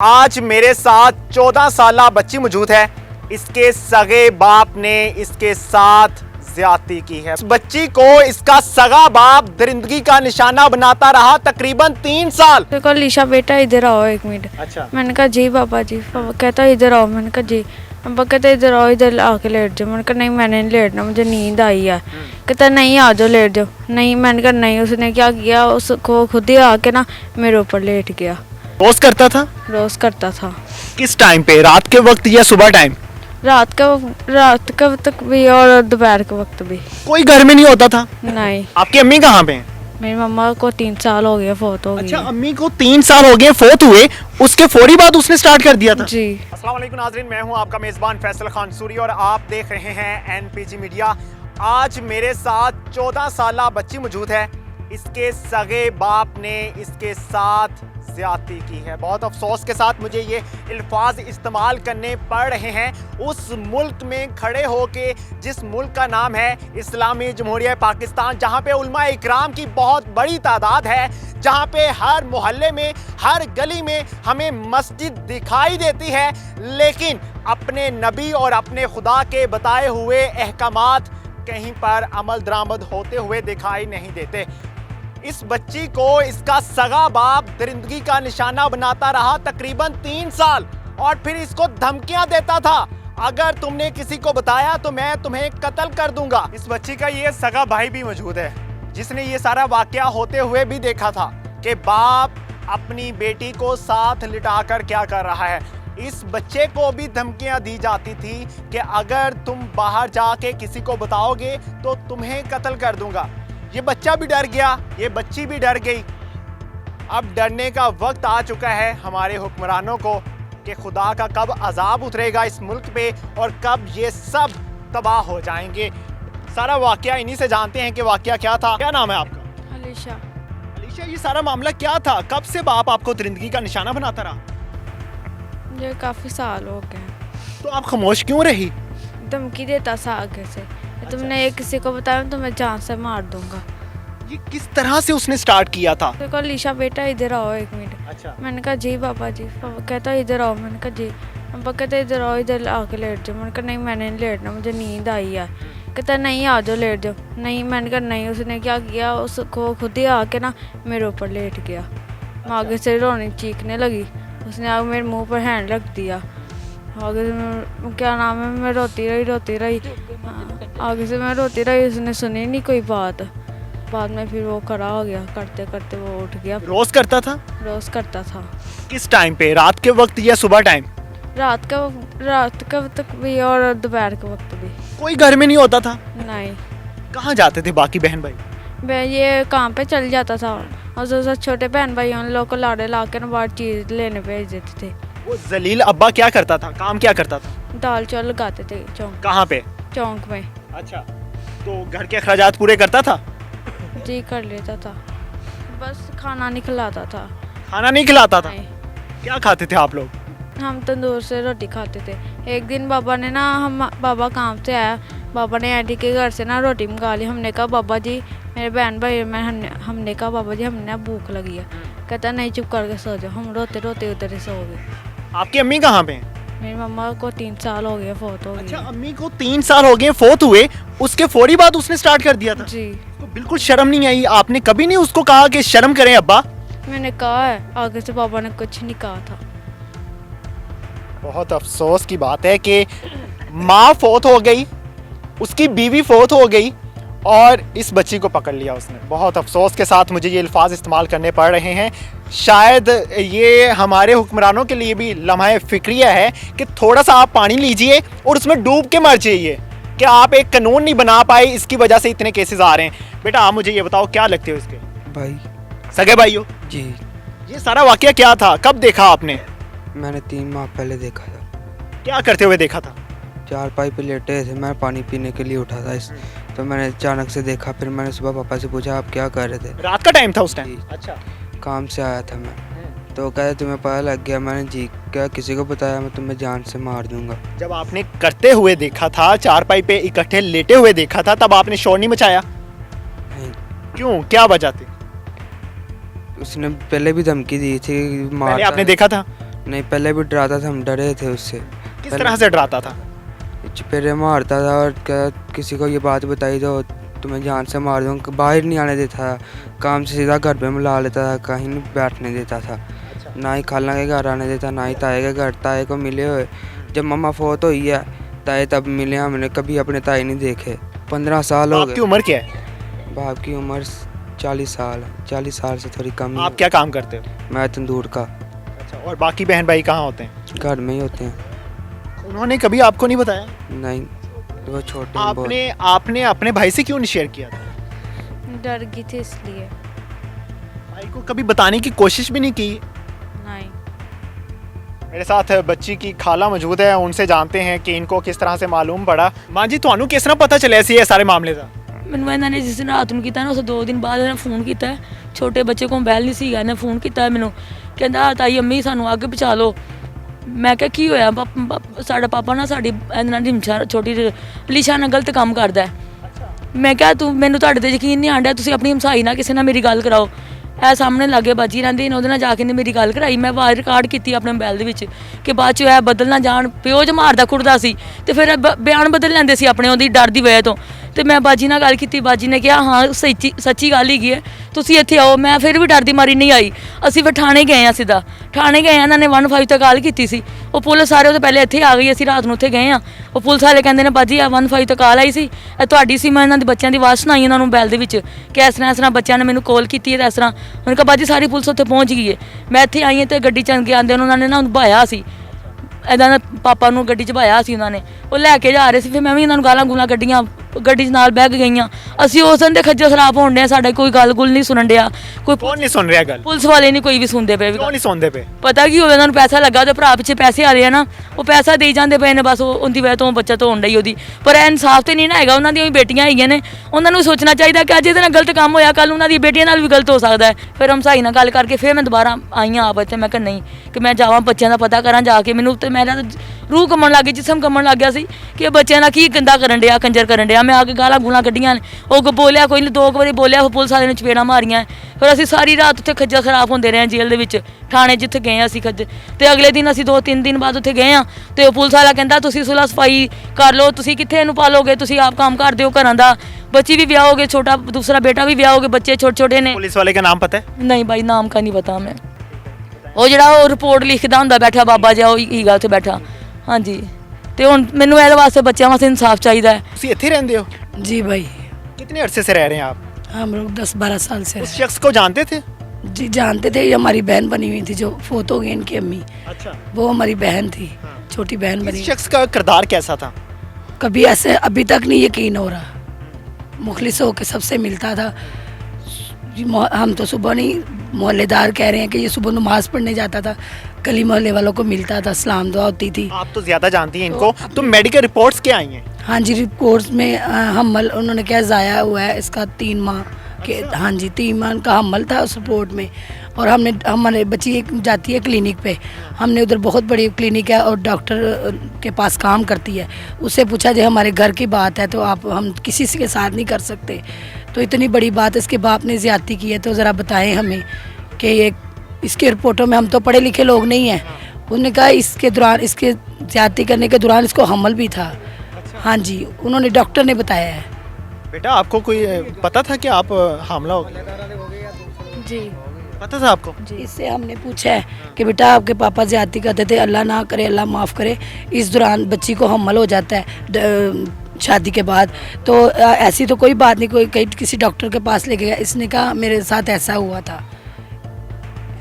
आज मेरे साथ 14 साला बच्ची मौजूद है। इसके सगे बाप ने इसके साथ ज्यादती की है। इस बच्ची को इसका सगा बाप दरिंदगी का निशाना बनाता रहा तकरीबन 3 साल। देखो लीशा बेटा इधर आओ एक मिनट। अच्छा। मैंने कहा जी पापा जी। पापा कहता इधर आओ। मैंने कहा जी। पापा कहता इधर आओ, इधर आके लेट जाओ। मैंने कहा नहीं मैंने नहीं लेटना, मुझे नींद आई है। कहता नहीं आ जाओ लेट जाओ। नहीं, मैंने कहा नहीं। उसने क्या किया, उसको खुद ही आके ना मेरे ऊपर लेट गया। रोज करता था? रोज करता था। किस टाइम पे, रात के वक्त या सुबह टाइम? रात का वक्त भी और दोपहर के वक्त भी। कोई घर में नहीं होता था? नहीं। आपकी अम्मी कहाँ पे हैं? मेरी मम्मा को 3 साल हो गए फोत हो गई। अच्छा, अम्मी को 3 साल हो गए फोत हुए, उसके फौरी बाद उसने स्टार्ट कर दिया था? जी। अस्सलाम वालेकुम नाज़रीन, मैं हूं आपका मेज़बान फैसल खान सूरी और आप देख रहे हैं एनपीजी मीडिया। आज मेरे साथ 14 साला बच्ची मौजूद है। इसके सगे बाप ने इसके साथ ज्यादती की है। बहुत अफसोस के साथ मुझे ये अल्फाज इस्तेमाल करने पड़ रहे हैं उस मुल्क में खड़े होके जिस मुल्क का नाम है इस्लामी जमहूरिया पाकिस्तान, जहाँ पे उलमा इकराम की बहुत बड़ी तादाद है, जहाँ पे हर मोहल्ले में हर गली में हमें मस्जिद दिखाई देती है, लेकिन अपने नबी और अपने खुदा के बताए हुए अहकामात कहीं पर अमल दरामद होते हुए दिखाई नहीं देते। इस बच्ची को इसका सगा बाप दरिंदगी का निशाना बनाता रहा तकरीबन 3 साल और फिर इसको धमकियां देता था, अगर तुमने किसी को बताया तो मैं तुम्हें कत्ल कर दूंगा। इस बच्ची का ये सगा भाई भी मौजूद है जिसने ये सारा वाकया होते हुए भी देखा था कि बाप अपनी बेटी को साथ लिटाकर क्या कर रहा है। इस बच्चे को भी धमकियां दी जाती थी कि अगर तुम बाहर जाके किसी को बताओगे तो तुम्हें कत्ल कर दूंगा। ये बच्चा भी डर गया, ये बच्ची भी डर गई। अब डरने का वक्त आ चुका है हमारे हुक्मरानों को कि खुदा का कब अजाब उतरेगा इस मुल्क पे और कब ये सब तबाह हो जाएंगे। सारा वाकया इन्हीं से जानते हैं कि वाकया क्या था। क्या नाम है आपका? अलीशा। अलीशा, ये सारा मामला क्या था? कब से बाप आपको दरिंदगी का निशाना बनाता रहा? ये काफ़ी साल हो गए। तो आप खामोश क्यों रही? धमकी देता था आगे से, तुमने ये किसी को बताया तो मैं जान से मार दूंगा। ये किस तरह से उसने स्टार्ट किया था? देखो लीशा बेटा इधर आओ एक मिनट। अच्छा। मैंने कहा जी पापा जी। पापा कहता इधर आओ। मैंने कहा जी। पापा कहता इधर आओ, इधर आके लेट जाओ। मैंने कहा नहीं मैंने नहीं लेटना, मुझे नींद आई है। कहता नहीं आ जाओ लेट जाओ। नहीं, मैंने कहा नहीं। उसने क्या किया, उसको खुद ही आके ना मेरे ऊपर लेट गया। मैं आगे से रोने चीखने लगी, उसने आगे मेरे मुँह पर हैंड रख दिया। आगे से क्या नाम है, मैं रोती रही। आगे से मैं रोती रही, उसने सुनी नहीं कोई बात। बाद में फिर वो खड़ा हो गया, करते करते वो उठ गया। रोज करता था? रोज करता था। किस टाइम पे, रात के वक्त या सुबह टाइम? रात का वक्त भी और दोपहर के वक्त भी। कोई घर में नहीं होता था? नहीं। कहाँ जाते थे बाकी बहन भाई? ये काम पे चल जाता था और जो छोटे बहन भाई उन लोग को लाड़े ला के ना बाहर चीज लेने भेज देते थे। वो जलील अब्बा क्या करता था, काम क्या करता था? दाल चावल लगाते थे चौंक। कहाँ पे? चौंक में। अच्छा, तो घर के अखराजात पूरे करता था? जी कर लेता था, बस खाना नहीं खिलाता था। खाना नहीं खिलाता था? नहीं। क्या खाते थे आप लोग? हम तंदूर से रोटी खाते थे। एक दिन बाबा ने ना, बाबा काम से आया, बाबा ने आंटी के घर से ना रोटी मंगा ली। हमने कहा बाबा जी, मेरे बहन भाई मैं हमने कहा बाबा जी हमने भूख लगी है। कहता नहीं चुप करके सो जाओ। हम रोते रोते उधर ही सो गए। आपकी अम्मी कहाँ पे हैं? मेरी मम्मा को 3 साल हो गए फोत हो गई। अच्छा, अम्मी को 3 साल हो गए फोत हुए, उसके फौरी बाद उसने स्टार्ट कर दिया था? जी। तो बिल्कुल शर्म नहीं आई? आपने कभी नहीं उसको कहा कि शर्म करें अब्बा? मैंने कहा है, आगे से बाबा ने कुछ नहीं कहा था। बहुत अफसोस की बात है कि माँ फोत हो गई, उसकी बीवी फोत हो गई और इस बच्ची को पकड़ लिया उसने। बहुत अफसोस के साथ मुझे ये अल्फाज इस्तेमाल करने पड़ रहे हैं। शायद ये हमारे हुक्मरानों के लिए भी लम्हा फ़िक्रिया है कि थोड़ा सा आप पानी लीजिए और उसमें डूब के मर जाइए कि आप एक कानून नहीं बना पाए, इसकी वजह से इतने केसेस आ रहे हैं। बेटा आप मुझे ये बताओ, क्या लगते हो इसके भाई? सगे भाई हो जी। ये सारा वाकया क्या था, कब देखा आपने? मैंने 3 माह पहले देखा था। क्या करते हुए देखा था? चारपाई पे लेटे थे, मैं पानी पीने के लिए उठा था तो मैंने अचानक से देखा। फिर मैंने सुबह पापा से पूछा आप क्या कर रहे थे? रात का टाइम था उस टाइम? जी। अच्छा। काम से आया था मैं, तो कहते तुम्हें पता लग गया? मैंने जी क्या किसी को बताया, मैं तुम्हें जान से मार दूंगा। जब आपने करते हुए देखा था, चारपाई पे इकट्ठे लेटे हुए देखा था, तब आपने शोर नहीं मचाया? नहीं। क्यों, क्या वजह थी? उसने पहले भी धमकी दी थी पहले आपने देखा था? नहीं, पहले भी डराता था, हम डरे थे उससे। किस तरह से डराता था? चपेरे मारता था और किसी को ये बात बताई तो तुम्हें जान से मार दूँगा। बाहर नहीं आने देता था, काम से सीधा घर पे मिला लेता था, कहीं नहीं बैठने देता था। ना ही खाला के घर आने देता, ना ही ताए के घर। ताए को मिले हुए जब मम्मा फोत हुई है, ताए तब मिले, हमने कभी अपने ताए नहीं देखे। 15 साल हो गए। आपकी उम्र क्या है? बाप की उम्र 40 साल है, 40 साल से थोड़ी कम ही आप है। क्या काम करते हो? मैं तंदूर का। अच्छा, और बाकी बहन भाई कहाँ होते हैं? घर में ही होते हैं। उन्होंने कभी आपको नहीं बताया? नहीं, वो छोटे हैं बहुत। आपने अपने भाई से क्यों नहीं शेयर किया था? डर गई थी इसलिए। भाई को कभी बताने की कोशिश भी नहीं की? नहीं। मेरे साथ बच्ची की खाला मौजूद है, उनसे जानते हैं कि इनको किस तरह से मालूम पड़ा। माँ जी, ਤੁਹਾਨੂੰ किस तरह पता चलिਆ ਸੀ ਇਹ ਸਾਰੇ ਮਾਮਲੇ ਦਾ? ਮੈਨੂੰ ਇਹਨਾਂ ਨੇ ਜਿਸ ਦਿਨ ਰਾਤ ਨੂੰ ਕੀਤਾ ਨਾ, ਉਸ 2 ਦਿਨ ਬਾਅਦ ਇਹਨਾਂ ਫੋਨ ਕੀਤਾ। ਛੋਟੇ ਬੱਚੇ ਕੋਲ ਮੋਬਾਈਲ ਨਹੀਂ ਸੀਗਾ, ਇਹਨੇ ਫੋਨ ਕੀਤਾ ਮੈਨੂੰ, ਕਹਿੰਦਾ ਤਾਈ ਅੰਮੀ ਸਾਨੂੰ ਅੱਗ ਬਚਾ ਲਓ। ਮੈਂ ਕਿਹਾ ਕੀ ਹੋਇਆ? ਸਾਡਾ ਪਾਪਾ ਨਾ ਸਾਡੀ ਇਹਦੇ ਨਾਲ ਰਿਮਸ਼ਾ ਛੋਟੀ ਲਿਸ਼ਾ ਨਾਲ ਗਲਤ ਕੰਮ ਕਰਦਾ ਹੈ। ਮੈਂ ਕਿਹਾ ਤੂੰ ਮੈਨੂੰ ਤੁਹਾਡੇ ਤੇ ਯਕੀਨ ਨਹੀਂ ਆਂਦਾ, ਤੁਸੀਂ ਆਪਣੀ ਹਮਸਾਈ ਨਾਲ ਕਿਸੇ ਨਾਲ ਮੇਰੀ ਗੱਲ ਕਰਾਓ। ਇਹ ਸਾਹਮਣੇ ਲਾਗੇ ਬਾਜੀ ਰਹਿੰਦੀ ਨੇ, ਉਹਦੇ ਨਾਲ ਜਾ ਕੇ ਨੇ ਮੇਰੀ ਗੱਲ ਕਰਾਈ। ਮੈਂ ਆਵਾਜ਼ ਰਿਕਾਰਡ ਕੀਤੀ ਆਪਣੇ ਮੋਬਾਈਲ ਦੇ ਵਿੱਚ ਕਿ ਬਾਅਦ 'ਚ ਇਹ ਬਦਲ ਨਾ ਜਾਣ। ਪਿਓ ਜ ਮਾਰਦਾ ਕੁੱਟਦਾ ਸੀ ਤੇ ਫਿਰ ਬਿਆਨ ਬਦਲ ਲੈਂਦੇ ਸੀ ਆਪਣੇ, ਉਹਦੀ ਡਰ ਦੀ ਵਜ੍ਹਾ ਤੋਂ। ਤੇ ਮੈਂ ਬਾਜੀ ਨਾਲ ਗੱਲ ਕੀਤੀ, ਬਾਜੀ ਨੇ ਕਿਹਾ ਹਾਂ ਸੱਚੀ ਗੱਲ ਹੈਗੀ ਹੈ, ਤੁਸੀਂ ਇੱਥੇ ਆਓ। ਮੈਂ ਫਿਰ ਵੀ ਡਰਦੀ ਮਾਰੀ ਨਹੀਂ ਆਈ। ਅਸੀਂ ਫਿਰ ਥਾਣੇ ਗਏ ਆ, ਸਿੱਧਾ ਥਾਣੇ ਗਏ ਆ। ਇਹਨਾਂ ਨੇ 15 ਤੇ ਕਾਲ ਕੀਤੀ ਸੀ, ਉਹ ਪੁਲਿਸ ਸਾਰੇ ਉਹਦੇ ਪਹਿਲੇ ਇੱਥੇ ਆ ਗਈ। ਅਸੀਂ ਰਾਤ ਨੂੰ ਉੱਥੇ ਗਏ ਆ, ਉਹ ਪੁਲਿਸ ਵਾਲੇ ਕਹਿੰਦੇ ਨੇ ਬਾਜੀ ਆ 15 ਤੇ ਕਾਲ ਆਈ ਸੀ, ਇਹ ਤੁਹਾਡੀ ਸੀ। ਮੈਂ ਇਹਨਾਂ ਦੇ ਬੱਚਿਆਂ ਦੀ ਆਵਾਜ਼ ਸੁਣਾਈ ਇਹਨਾਂ ਨੂੰ ਮੋਬਾਈਲ ਦੇ ਵਿੱਚ ਕਿ ਇਸ ਤਰ੍ਹਾਂ ਬੱਚਿਆਂ ਨੇ ਮੈਨੂੰ ਕਾਲ ਕੀਤੀ ਹੈ। ਇਸ ਤਰ੍ਹਾਂ ਉਹਨਾਂ ਕਿਹਾ ਬਾਜੀ ਸਾਰੀ ਪੁਲਿਸ ਉੱਥੇ ਪਹੁੰਚ ਗਈ ਹੈ। ਮੈਂ ਇੱਥੇ ਆਈ ਹਾਂ ਤੇ ਗੱਡੀ ਚ ਕੇ ਆਉਂਦੇ ਉਹਨਾਂ ਨੇ ਨਾ ਉਹਨੂੰ ਭਾਇਆ ਸੀ, ਇਹਨਾਂ ਦੇ ਪਾਪਾ ਨੂੰ ਗੱਡੀ 'ਚ ਭਾਇਆ ਸੀ ਉਹਨਾਂ ਨੇ। ਉਹ ਲੈ ਕੇ ਜਾ ਰਹੇ ਸੀ, ਫਿਰ ਮੈਂ ਵੀ ਇਹਨਾਂ ਨੂੰ ਗਾਲਾਂ ਗੂਲਾਂ ਕੱਢੀਆਂ, ਗੱਡੀ 'ਚ ਨਾਲ ਬਹਿ ਗਈਆਂ। ਅਸੀਂ ਉਸ ਦਿਨ ਦੇ ਖੱਜਲ ਖਰਾਬ ਹੋਣ ਡਿਆ, ਸਾਡਾ ਕੋਈ ਗੱਲ ਗੁੱਲ ਨਹੀਂ ਸੁਣਨ ਡਿਆ। ਕੋਈ ਕੌਣ ਨਹੀਂ ਸੁਣ ਰਿਹਾ ਗੱਲ? ਪੁਲਿਸ ਵਾਲੇ ਨਹੀਂ ਕੋਈ ਵੀ ਸੁਣਦੇ ਪਏ। ਕਿਉਂ ਨਹੀਂ ਸੁਣਦੇ ਪਏ? ਪਤਾ ਕੀ ਹੋਵੇ, ਉਹਨਾਂ ਨੂੰ ਪੈਸਾ ਲੱਗਾ, ਉਹਦੇ ਭਰਾ ਪਿੱਛੇ ਪੈਸੇ ਆ ਰਹੇ ਆ ਨਾ, ਉਹ ਪੈਸਾ ਦੇਈ ਜਾਂਦੇ ਪਏ ਨੇ ਬਸ। ਉਹਦੀ ਵਜ੍ਹਾ ਤੋਂ ਬੱਚਤ ਹੋਣ ਡਈ ਉਹਦੀ। ਪਰ ਇਹ ਇਨਸਾਫ ਤੇ ਨਹੀਂ ਨਾ ਹੈਗਾ। ਉਹਨਾਂ ਦੀਆਂ ਵੀ ਬੇਟੀਆਂ ਹੈਗੀਆਂ ਨੇ, ਉਹਨਾਂ ਨੂੰ ਸੋਚਣਾ ਚਾਹੀਦਾ ਕਿ ਅੱਜ ਇਹਦੇ ਨਾਲ ਗਲਤ ਕੰਮ ਹੋਇਆ, ਕੱਲ ਉਹਨਾਂ ਦੀ ਬੇਟੀਆਂ ਨਾਲ ਵੀ ਗਲਤ ਹੋ ਸਕਦਾ ਹੈ। ਫਿਰ ਹਮਸਾਈ ਨਾਲ ਗੱਲ ਕਰਕੇ ਫਿਰ ਮੈਂ ਦੁਬਾਰਾ ਆਈ ਹਾਂ ਆਪ ਇੱਥੇ। ਮੈਂ ਕਿਹਾ ਨਹੀਂ, ਕਿ ਮੈਂ ਜਾਵਾਂ ਬੱਚਿਆਂ ਦਾ ਪਤਾ ਕਰਾਂ ਜਾ ਕੇ। ਮੈਨੂੰ ਤੇ ਮੇਰਾ ਰੂਹ ਕੰਮਣ ਲੱਗ ਗਈ, ਜਿਸਮ ਕੰਮਣ ਲੱਗ ਗਿਆ ਸੀ ਕਿ ਇਹ ਬੱਚਿਆਂ ਦਾ ਕੀ ਗੰਦਾ ਕਰਨ ਡਿਆ, ਕੰਜਰ ਕਰਨ ਡਿਆ। ਮੈਂ ਆ ਕੇ ਗਾਲਾਂ ਗੂਲਾਂ ਕੱਢੀਆਂ ਨੇ। ਉਹ ਬੋਲਿਆ ਕੋਈ ਨਹੀਂ, 2 ਵਾਰੀ ਬੋਲਿਆ, ਉਹ ਪੁਲਿਸ ਵਾਲੇ ਨੇ ਚਪੇੜਾਂ ਮਾਰੀਆਂ। ਫਿਰ ਅਸੀਂ ਸਾਰੀ ਰਾਤ ਉੱਥੇ ਖੱਜਲ ਖਰਾਬ ਹੁੰਦੇ ਰਹੇ ਜੇਲ੍ਹ ਦੇ ਵਿੱਚ, ਥਾਣੇ ਜਿੱਥੇ ਗਏ ਅਸੀਂ ਤੇ ਅਗਲੇ ਦਿਨ ਅਸੀਂ 2-3 ਦਿਨ ਬਾਅਦ ਉੱਥੇ ਗਏ ਆ ਤੇ ਉਹ ਪੁਲਿਸ ਵਾਲਾ ਕਹਿੰਦਾ ਤੁਸੀਂ ਸੁਲਾ ਸਫਾਈ ਕਰ ਲਓ, ਤੁਸੀਂ ਕਿੱਥੇ ਇਹਨੂੰ ਪਾਲੋਗੇ, ਤੁਸੀਂ ਆਪ ਕੰਮ ਕਰਦੇ ਹੋ ਘਰਾਂ ਦਾ। ਬੱਚੀ ਵੀ ਵਿਆਹ ਹੋਗੇ, ਛੋਟਾ ਦੂਸਰਾ बेटा भी ਵਿਆਹ ਹੋਗੇ, ਬੱਚੇ ਛੋਟੇ ਛੋਟੇ ਨੇ। पुलिस वाले का नाम पता है? ਨਹੀਂ ਬਾਈ, ਨਾਮ ਕਾ ਨਹੀਂ ਪਤਾ ਮੈਂ। ਉਹ ਜਿਹੜਾ ਉਹ ਰਿਪੋਰਟ ਲਿਖਦਾ ਹੁੰਦਾ ਬੈਠਾ ਬਾਬਾ ਜਿਹਾ, ਉਹ ਹੀਗਾ ਉੱਥੇ ਬੈਠਾ। ਹਾਂਜੀ, ਤੇ ਹੁਣ ਮੈਨੂੰ ਇਹਦੇ ਵਾਸਤੇ ਬੱਚਿਆਂ ਵਾਸਤੇ ਇਨਸਾਫ ਚਾਹੀਦਾ ਹੈ। ਤੁਸੀਂ ਇੱਥੇ ਰਹਿੰਦੇ ਹੋ? जी भाई, कितने अरसे से रह रहे हैं आप? हम लोग 10-12 साल से उस शख्स को जानते थे? जी जानते थे। ये हमारी बहन बनी हुई थी, जो फोत हो गई इनकी अम्मी, अच्छा। वो हमारी बहन थी, छोटी बहन बनी। इस शख्स का किरदार कैसा था? कभी ऐसे अभी तक नहीं यकीन हो रहा। मुखलिस होकर सबसे मिलता था। हम तो सुबह नहीं, मोहल्लेदार कह रहे हैं कि ये सुबह नमाज पढ़ने जाता था, गली मोहल्ले वालों को मिलता था, सलाम दुआ होती थी। आप तो ज्यादा जानती हैं इनको, तो मेडिकल रिपोर्ट्स क्या आई हैं? हाँ जी, रिपोर्ट्स में हमल उन्होंने क्या ज़ाया हुआ है इसका 3 माह के। हाँ जी, 3 माह का हमल था उस रिपोर्ट में। और हमारे बच्ची एक जाती है क्लिनिक पे, हमने उधर बहुत बड़ी क्लिनिक है और डॉक्टर के पास काम करती है। उससे पूछा जो हमारे घर की बात है तो हम किसी के साथ नहीं कर सकते। तो इतनी बड़ी बात इसके बाप ने ज़्यादती की है, तो ज़रा बताएं हमें कि ये इसके रिपोर्टों में, हम तो पढ़े लिखे लोग नहीं हैं। उन्होंने कहा इसके दौरान, इसके ज़्यादती करने के दौरान इसको हमल भी था। हाँ जी, उन्होंने डॉक्टर ने बताया है। बेटा, आपको कोई पता था कि आप हामला हो गए? जी पता था आपको? इससे हमने पूछा है कि बेटा आपके पापा ज़्यादती करते थे, अल्लाह ना करे, अल्लाह माफ़ करे, इस दौरान बच्ची को हमल हो जाता है शादी के बाद, तो ऐसी तो कोई बात नहीं, कोई कहीं किसी डॉक्टर के पास लेके गया। इसने कहा मेरे साथ ऐसा हुआ था,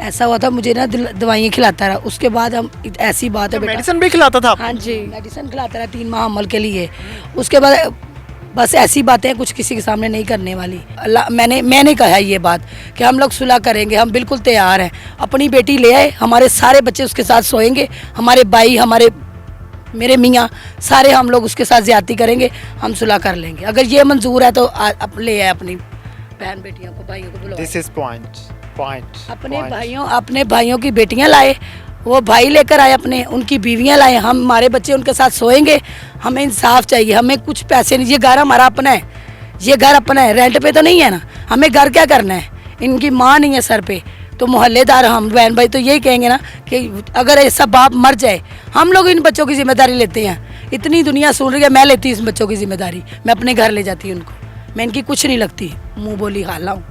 ऐसा हुआ था, मुझे ना दवाइयाँ खिलाता रहा। उसके बाद हम ऐसी बात है बेटा, मेडिसिन भी खिलाता था? हाँ जी, मेडिसिन खिलाता रहा 3 माह हमल के लिए। उसके बाद बस ऐसी बातें कुछ किसी के सामने नहीं करने वाली। अल्लाह, मैंने कहा है ये बात कि हम लोग सुलह करेंगे, हम बिल्कुल तैयार हैं। अपनी बेटी ले आए, हमारे सारे बच्चे उसके साथ सोएंगे, हमारे भाई, मेरे मियाँ सारे हम लोग उसके साथ ज्यादती करेंगे, हम सुलह कर लेंगे। अगर ये मंजूर है तो ले आए अपनी बहन बेटियों को, भाइयों को बुलाओ। दिस इज पॉइंट अपने भाइयों की बेटियां लाए, वो भाई लेकर आए अपने, उनकी बीवियां लाए, हम हमारे बच्चे उनके साथ सोएंगे। हमें इंसाफ चाहिए, हमें कुछ पैसे नहीं, ये घर हमारा अपना है, ये घर अपना है, रेंट पे तो नहीं है ना। हमें घर क्या करना है, इनकी माँ नहीं है सर पे, तो मोहल्लेदार हम बहन भाई तो यही कहेंगे ना कि अगर ऐसा बाप मर जाए, हम लोग इन बच्चों की जिम्मेदारी लेते हैं। इतनी दुनिया सुन रही है, मैं लेती हूँ इस बच्चों की जिम्मेदारी, मैं अपने घर ले जाती हूँ उनको, मैं इनकी कुछ नहीं लगती, मुंह बोली खाला हूँ।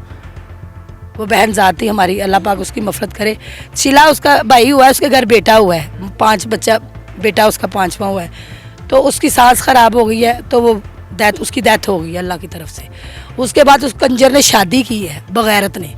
वो बहन जाती हमारी, अल्लाह पाक उसकी मफरत करे। शिला उसका भाई हुआ है, उसके घर बेटा हुआ है, 5 बच्चा, बेटा उसका 5वां हुआ है। तो उसकी सांस खराब हो गई है, तो वो उसकी डेथ हो गई है अल्लाह की तरफ से। उसके बाद उस कंजर ने शादी की है, बगैरत ने,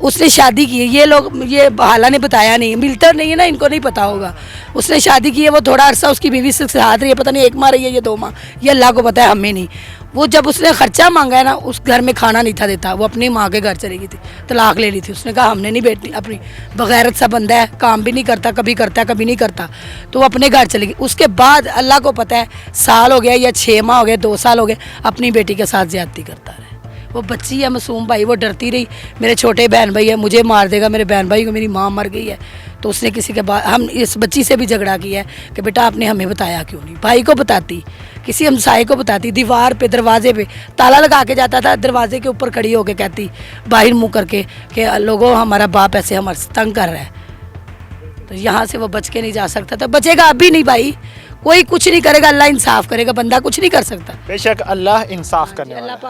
उसने शादी की है। ये लोग, ये हाला ने बताया नहीं, मिलता नहीं है ना, इनको नहीं पता होगा। उसने शादी की है, वो थोड़ा अरसा उसकी बीवी से साथ रही है, पता नहीं 1 माह रही है या 2 माह, ये अल्लाह को पता है, हमें नहीं। वो जब उसने खर्चा मांगा है ना, उस घर में खाना नहीं था देता, वो अपनी माँ के घर चली गई थी, तलाक ले ली थी। उसने कहा हमने नहीं बेटी, अपनी बगैरत सा बंदा है, काम भी नहीं करता, कभी करता कभी नहीं करता, तो वो अपने घर चली गई। उसके बाद अल्लाह को पता है, साल हो गया या 6 माह हो गए, 2 साल हो गए, अपनी बेटी के साथ ज्यादती करता रहा। वो बच्ची है मासूम भाई, वो डरती रही, मेरे छोटे बहन भाई है, मुझे मार देगा, मेरे बहन भाई को, मेरी माँ मर गई है। तो उसने किसी के बाद, हम इस बच्ची से भी झगड़ा किया है कि बेटा आपने हमें बताया क्यों नहीं, भाई को बताती, किसी हमसाये को बताती। दीवार पे, दरवाजे पे ताला लगा के जाता था, दरवाजे के ऊपर खड़ी होके कहती बाहर मुँह करके कि लोगों हमारा बाप ऐसे हमारे तंग कर रहा है। तो यहाँ से वो बच के नहीं जा सकता था, बचेगा अभी नहीं भाई, कोई कुछ नहीं करेगा, अल्लाह इंसाफ करेगा, बंदा कुछ नहीं कर सकता। बेशक अल्लाह इंसाफ करने वाला है।